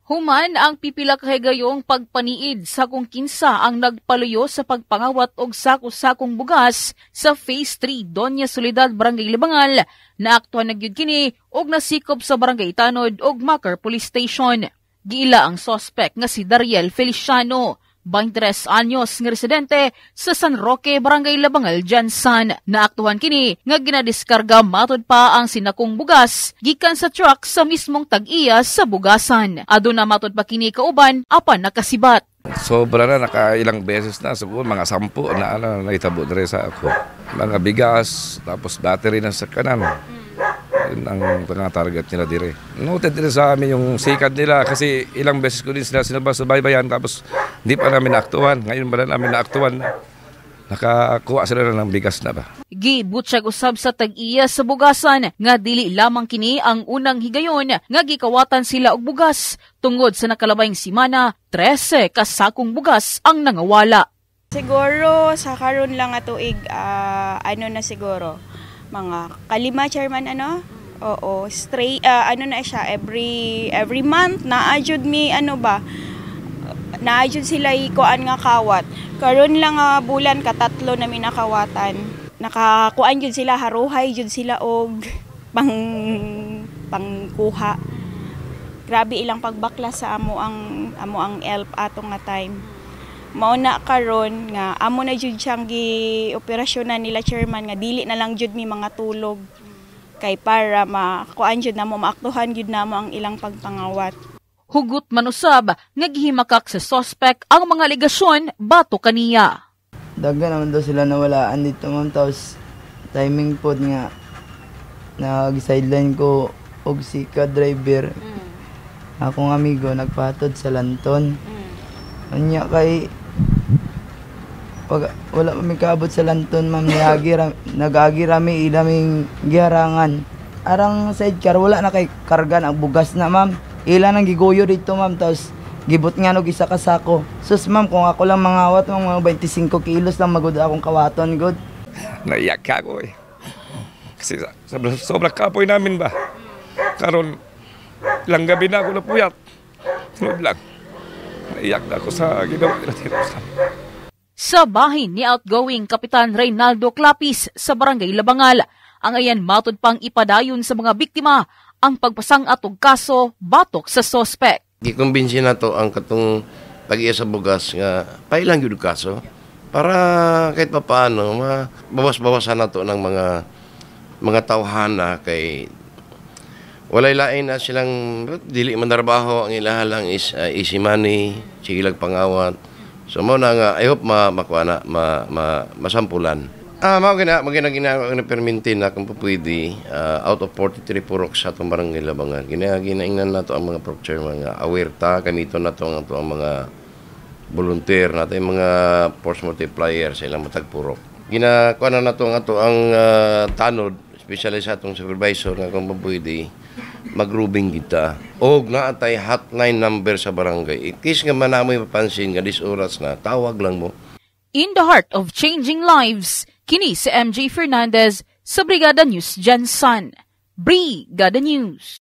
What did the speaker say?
Human ang pipila ka higayong pagpaniid sa kung kinsa ang nagpaluyo sa pagpangawat og sako-sakong bugas sa Phase 3 Doña Soledad, Barangay Libangal, na aktuhan nagyud kini og nasikop sa Barangay Tanod ug Macar Police Station. Giila ang suspect nga si Dariel Feliciano, 23 anyos nga residente sa San Roque, Barangay Labangal, Jansan. Naaktuhan kini nga ginadiskarga matod pa ang sinakong bugas gikan sa truck sa mismong tag-iya sa bugasan. Aduna matod pa kini kauban apan nakasibat. Sobra na, nakailang beses na, siguro mga 10 na naitabo na rin sa ako. Mga bigas, tapos battery na sa kanan. Yun ang target nila dire. Noted din sa amin yung sikad nila kasi ilang beses ko din sila sinabas sa baybayan tapos hindi pa namin naaktuhan. Ngayon ba na namin naaktuhan na nakakuha sila na ng bigas na ba. Gibutyag usab sa tag-iya sa bugasan nga dili lamang kini ang unang higayon nga gikawatan sila og bugas. Tungod sa nakalabayng simana, 13 kasakong bugas ang nangawala. Siguro sa karon lang nga tuig ano na siguro mga kalima chairman ano. Oo, straight ano na siya every month naajud mi ano ba. Naajud sila ikuan nga kawat. Karon lang bulan katatlo namin nakawatan. Nakakuan jud sila, haruhay jud sila og pangkuha. Grabe ilang pagbaklas sa amo ang help atong nga time. Mao na karon nga amo na jud siyang gi-operasyonan nila chairman nga dili na lang jud mi mga tulog kay para makuan jud namo maaktuhan jud namo ang ilang pagpangawat. Hugot manusab nga gihimakak sa suspect ang mga aligasyon bato kaniya. Daghan naman daw sila nawalaan dito ma'am, tapos timing pod nga nag-sideline ko og si ka-driver. Akong amigo nagpatod sa lanton. Anya kay pag wala pa may kaabot sa lanton ma'am, nag-agi rami ilaming giharangan. Arang sidecar wala na kay karga ang bugas na ma'am. Ila nang giguyo dito ma'am, tapos gibot nga no isa ka sako. Sus ma'am, kung ako lang mangawat mga 25 kilos lang magud akong kawaton god. Naiyak ako eh. Kasi sobrang kapoy namin ba. Karon ilang gabi na ako napuyat. Sunod lang. Naiyak na ako sa ginawa nila dito. Sa bahin ni outgoing Kapitan Reynaldo Clapis sa Barangay Labangal, ang ayan matod pang ipadayon sa mga biktima ang pagpasang atog kaso batok sa suspect. Gikumbinsi na to ang katong tag-iya sa bugas nga pailang yun kaso para kahit pa paano bawas-bawasan na to ng mga tawhana kay walay lain na silang dili manarbaho ang ilahalang is easy money, sigilag pangawat. So mo na nga I hope masampulan. Ginagawa na permintin na kung pwede out of 43 purok sa itong Barangay Labangan. Ginaingnan na ito ang mga procurement nga aware ta, kamito na ito ang mga volunteer na ito, yung mga force multiplier sa ilang matag purok. Ginakuha na ito ang tanod, especially sa itong supervisor nga kung pwede, mag-rubing kita. O naatay hotline number sa barangay. Itis nga manamoy mapansin nga dis oras na, tawag lang mo. In the heart of changing lives, kini si MJ Fernandez sa Brigada News Jansan. Brigada News.